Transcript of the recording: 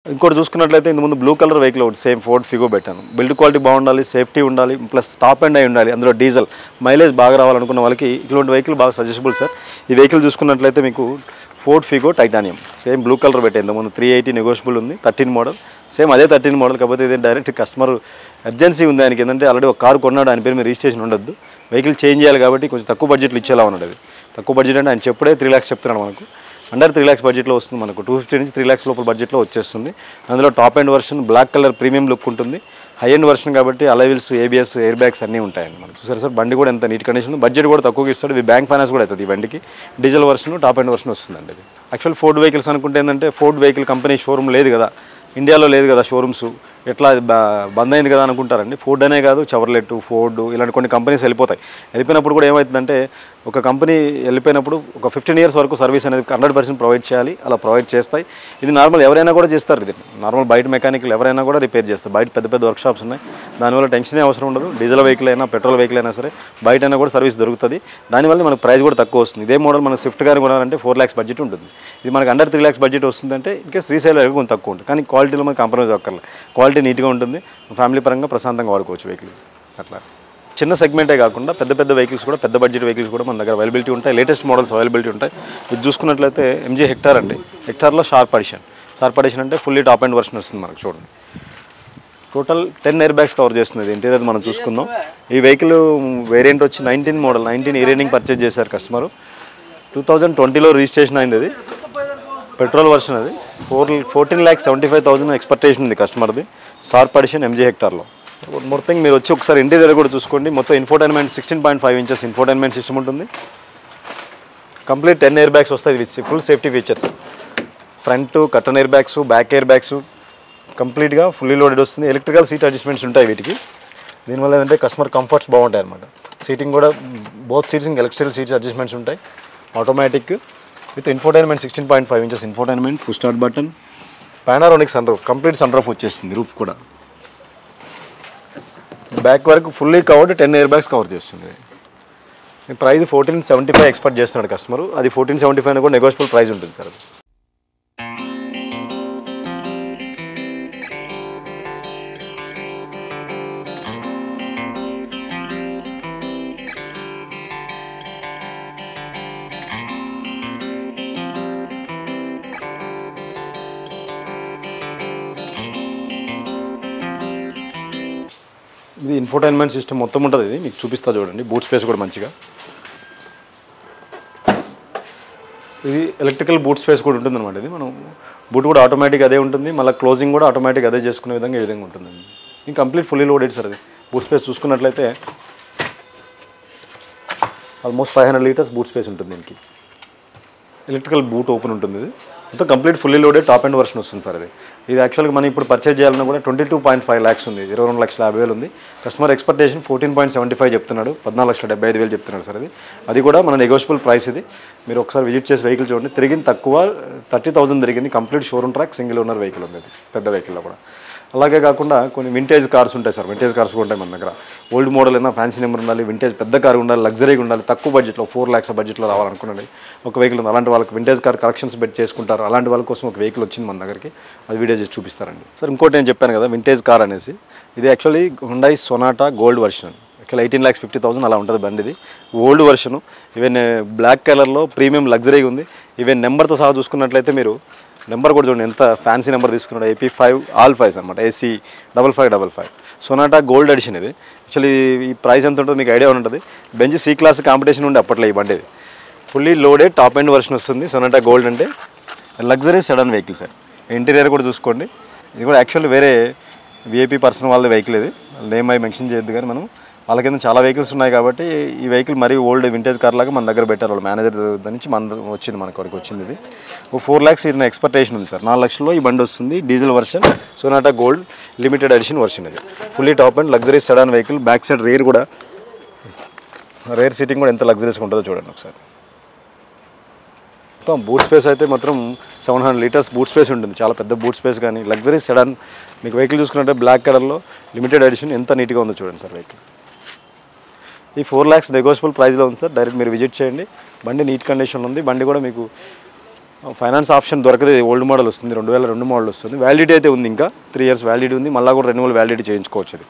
ఇంకోటి చూసుకున్నట్లయితే ఇంత ముందు బ్లూ కలర్ వెహికల్ ఒకటి సేమ్ ఫోర్డ్ ఫిగో పెట్టాను. బిల్డ్ క్వాలిటీ బాగుండాలి, సేఫ్టీ ఉండాలి, ప్లస్ టాప్ అండ్ అయి ఉండాలి, అందులో డీజిల్ మైలేజ్ బాగా రావాలనుకున్న వాళ్ళకి ఇటువంటి వెహికల్ బాగా సజెస్టబుల్ సార్. ఈ వెహికల్ చూసుకున్నట్లయితే మీకు Ford Figo titanium same blue colour పెట్టే ఇంత ముందు 380 నెగోషియబుల్ ఉంది, 13 మోడల్ సేమ్ అదే 13 మోడల్. కాకపోతే ఇది డైరెక్ట్ కస్టమర్ అర్జెన్సీ ఉంది ఆయనకి, ఏంటంటే ఆల్రెడీ ఒక కారు కొన్నాడు, ఆయన పేరు మీద రిజిస్ట్రేషన్ ఉండొద్దు, వెహికల్ చేంజ్ చేయాలి కాబట్టి కొంచెం తక్కువ బడ్జెట్లో ఇచ్చేలా ఉన్నాడు. అది తక్కువ బడ్జెట్ అంటే ఆయన చెప్పుడే 3 lakhs చెప్తున్నాడు, మనకు అండర్ 3 lakhs బడ్జెట్లో వస్తుంది, మనకు 250 నుంచి 3 lakhs లోపల బడ్జెట్లో వచ్చేస్తుంది. అందులో top end version black colour premium look ఉంటుంది, హై ఎండ్ వర్షన్ కాబట్టి అలైవిల్స్, ఏబిఎస్, ఎయిర్ బ్యాగ్స్ అన్నీ ఉంటాయండి. మనకు చూసారు సార్, బండి కూడా ఎంత నీట్ కండిషన్, బడ్జెట్ కూడా తక్కువగా ఇస్తాడు. ఇది బ్యాంక్ ఫైనాన్స్ కూడా అవుతుంది ఈ బండికి. Diesel version, top end version వస్తుందండి. ఇది యాక్చువల్ ఫోర్డ్ వెహికల్స్ అనుకుంటే ఏంటంటే ఫోర్డ్ వెహికల్ కంపెనీ షోరూమ్ లేదు కదా, ఇండియాలో లేదు కదా షోరూమ్స్, ఎట్లా బంద్ అయింది కదా అనుకుంటారండి. ఫోర్డ్ అనే కాదు, చవర్లెట్, ఫోర్డ్ ఇలాంటి కొన్ని కంపెనీస్ వెళ్ళిపోతాయి. వెళ్ళిపోయినప్పుడు కూడా ఏమవుతుందంటే ఒక కంపెనీ వెళ్ళిపోయినప్పుడు ఒక 15 years వరకు సర్వీస్ అనేది 100% ప్రొవైడ్ చేయాలి, అలా ప్రొవైడ్ చేస్తాయి. ఇది నార్మల్ ఎవరైనా కూడా చేస్తారు, ఇది నార్మల్ బయట మెకానికల్ ఎవరైనా కూడా రిపేర్ చేస్తారు. బయట పెద్ద పెద్ద వర్క్షాప్స్ ఉన్నాయి, దానివల్ల టెన్షనే అవసరం ఉండదు. డీజిల్ వెహికల్ అయినా పెట్రోల్ వెహికల్ అయినా సరే బయట అయినా కూడా సర్వీస్ దొరుకుతుంది, దానివల్ల మనకు ప్రైస్ కూడా తక్కువ వస్తుంది. ఇదే మోడల్ మనకు స్విఫ్ట్ గారు కొనాలంటే 4 lakhs బడ్జెట్ ఉంటుంది, ఇది మనకు అండర్ 3 lakhs బడ్జెట్ వస్తుందంటే ఇన్కేస్ రీసేల్ కొంచెం తక్కువ ఉంటుంది, కానీ క్వాలిటీలో మనకు కాంప్రమైజ్ అక్కర్లేదు, క్వాలిటీ నీట్గా ఉంటుంది, ఫ్యామిలీ పరంగా ప్రశాంతంగా వాడుకోవచ్చు వెహికల్. అట్లా చిన్న సెగ్మెంటే కాకుండా పెద్ద పెద్ద వెహికల్స్ కూడా, పెద్ద బడ్జెట్ వెహికల్స్ కూడా మన దగ్గర అవైలబిలిటీ ఉంటాయి, లేటెస్ట్ మోడల్స్ అవైలబిలిటీ ఉంటాయి. ఇది చూసుకున్నట్లయితే ఎంజీ హెక్టార్ అండి. హెక్టార్లో షార్ప్ అడిషన్ అంటే ఫుల్లీ టాప్ ఎండ్ వర్షన్ వస్తుంది మనకు. చూడండి, టోటల్ 10 ఎయిర్ బ్యాగ్స్ కవర్ చేస్తుంది. ఇది ఇంటీరియర్ మనం చూసుకుందాం. ఈ వెహికల్ వేరియంట్ వచ్చి 19 మోడల్, 19 ఇయర్ ఎండింగ్ పర్చేజ్ చేశారు కస్టమర్. 2020లో రిజిస్ట్రేషన్ అయింది. అది పెట్రోల్ వర్షన్, అది 14,75,000 ఎక్స్పెక్టేషన్ ఉంది కస్టమర్ది. షార్ప్ అడిషన్ ఎంజీ హెక్టార్లో. మొత్తం మీరు వచ్చి ఒకసారి ఇంటీరియర్ కూడా చూసుకోండి. మొత్తం ఇన్ఫోటైన్మెంట్ 16.5 inches ఇన్ఫోటైన్మెంట్ సిస్టమ్ ఉంటుంది. కంప్లీట్ 10 ఎయిర్ బ్యాగ్స్ వస్తాయి with full safety features. Front curtain air bags, back air bags కంప్లీట్గా ఫుల్లీ లోడెడ్ వస్తుంది. ఎలక్ట్రికల్ సీట్ అడ్జస్ట్మెంట్స్ ఉంటాయి వీటికి. దీనివల్ల ఏంటంటే కస్టమర్ కంఫర్ట్స్ బాగుంటాయి అనమాట. సీటింగ్ కూడా both seats electrical seats adjustments ఉంటాయి. Automatic with infotainment 16.5 inches infotainment, full start button, panoramic sun roof, complete sun roof వచ్చేస్తుంది. రూఫ్ కూడా బ్యాక్ వరకు fully covered 10 air bags cover చేస్తుంది. ప్రైస్ 1475 ఎక్స్పెక్ట్ చేస్తున్నాడు customer. అది 1475 కూడా నెగోషియబుల్ ప్రైస్ ఉంటుంది sir. ఇది ఇన్ఫోటైన్మెంట్ సిస్టమ్ మొత్తం ఉంటుంది. ఇది మీకు చూపిస్తా చూడండి. బూట్ స్పేస్ కూడా మంచిగా, ఇది ఎలక్ట్రికల్ బూట్ స్పేస్ కూడా ఉంటుంది అనమాట. ఇది మనం బూట్ కూడా ఆటోమేటిక్ అదే ఉంటుంది, మళ్ళీ క్లోజింగ్ కూడా ఆటోమేటిక్ అదే చేసుకునే విధంగా ఈ విధంగా ఉంటుందండి. ఇది కంప్లీట్ ఫుల్లీ లోడెడ్ సార్. అది బూట్ స్పేస్ చూసుకున్నట్లయితే ఆల్మోస్ట్ 500 liters బూట్ స్పేస్ ఉంటుంది దీనికి. ఎలక్ట్రికల్ బూట్ ఓపెన్ ఉంటుంది. ఇది మొత్తం complete fully loaded top end version వస్తుంది సార్. ఇది యాక్చువల్గా మనం ఇప్పుడు పర్చేజ్ చేయాలన్నా కూడా 22.5 lakhs ఉంది, 22,50,000 ఉంది. కస్టమర్ ఎక్స్పెక్టేషన్ 14.75 చెప్తున్నాడు, 14,75,000 చెప్తున్నాడు సార్. అది కూడా మన నెగోషియబుల్ ప్రైస్. ఇది మీరు ఒకసారి విజిట్ చేసి వెహికల్ చూడండి. తిరిగింది తక్కువ 30,000 తిరిగింది. Complete showroom track, single owner vehicle ఉంది అది పెద్ద వెహికల్లో కూడా. అలాగే కాకుండా కొన్ని వింటేజ్ కార్స్ ఉంటాయి సార్. వింటేజ్ కార్స్ కూడా ఉంటాయి మన దగ్గర. ఓల్డ్ మోడల్ అయినా ఫ్యాన్సీ నెంబర్ ఉండాలి, వింటేజ్ పెద్ద కార్ ఉండాలి, లగ్జరీగా ఉండాలి, తక్కువ బడ్జెట్లో 4 lakhs బడ్జెట్లో రావాలనుకున్నాడు ఒక వెహికల్ ఉంది. అలాంటి వాళ్ళకి వింటేజ్ కార్ కలెక్షన్స్ పెట్టి చేసుకుంటారు. అలాంటి వాళ్ళ కోసం ఒక వెహికల్ వచ్చింది మన దగ్గరికి, అది వీడియో చేసి చూపిస్తారండి సార్. ఇంకోటి నేను చెప్పాను కదా వింటేజ్ కార్ అనేసి, ఇది actually Hyundai Sonata gold version. Actually 18,50,000 అలా ఉంటుంది బండి. ఇది ఓల్డ్ వర్షను. ఈవెన్ బ్లాక్ కలర్లో ప్రీమియం లగ్జరీగా ఉంది. ఈవెన్ నెంబర్తో సహా చూసుకున్నట్లయితే మీరు నెంబర్ కూడా చూడండి, ఎంత ఫ్యాన్సీ నెంబర్ తీసుకున్నాడు. AP5 all 5s అనమాట, AC 5555 సొనాటా గోల్డ్ ఎడిషన్. ఇది యాక్చువల్లీ ఈ ప్రైస్ ఎంత ఉంటుందో మీకు ఐడియా ఉంటుంది. బెంజ్ C క్లాస్ కాంపిటీషన్ ఉండే అప్పట్లో ఈ బండి. Fully loaded top end version వస్తుంది. సొనాటా గోల్డ్ అంటే luxury sedan vehicle sir. Interior కూడా చూసుకోండి. ఇది కూడా యాక్చువల్లీ వేరే VIP పర్సన్ వాళ్ళ వెహికల్. ఇది నేమ్ అయి మెన్షన్ చేయొద్దు, కానీ మనం వాళ్ళ కింద చాలా వెహికల్స్ ఉన్నాయి కాబట్టి ఈ వెహికల్ మరీ ఓల్డ్ వింటేజ్ కార్ లాగా మన దగ్గర పెట్టారు. వాళ్ళు మేనేజర్ దగ్గర నుంచి మన వచ్చింది, మనకు వరకు వచ్చింది. ఇది 4 lakhs ఇది ఎక్స్పెక్టేషన్ ఉంది సార్. 4 lakhsలో ఈ బండి వస్తుంది. Diesel version, Sonata gold limited edition version. ఇది fully top and luxury sedan vehicle. Back side rear కూడా, రేర్ సీటింగ్ కూడా ఎంత లగ్జరీస్గా ఉంటుందో చూడండి ఒకసారి. మొత్తం బూట్ స్పేస్ అయితే మాత్రం 700 liters బూట్ స్పేస్ ఉంటుంది. చాలా పెద్ద బూట్ స్పేస్. కానీ లగ్జరీ సెడాన్ మీకు వెహికల్ చూసుకున్నట్టే బ్లాక్ కలర్లో లిమిటెడ్ ఎడిషన్ ఎంత నీట్గా ఉందో చూడండి సార్ వెహికల్. ఈ 4 lakhs నెగోషియబుల్ ప్రైస్లో ఉంది సార్. డైరెక్ట్ మీరు విజిట్ చేయండి. బండి నీట్ కండిషన్లో ఉంది. బండి కూడా మీకు ఫైనాన్స్ ఆప్షన్ దొరకదు, ఓల్డ్ మోడల్ వస్తుంది, 2002 మోడల్ వస్తుంది. వ్యాలిడిటీ అయితే ఉంది, ఇంకా 3 years వ్యాలిడిటీ ఉంది, మళ్ళీ కూడా రెన్యువల్ వ్యాలిడిటీ చేయించుకోవచ్చు. అది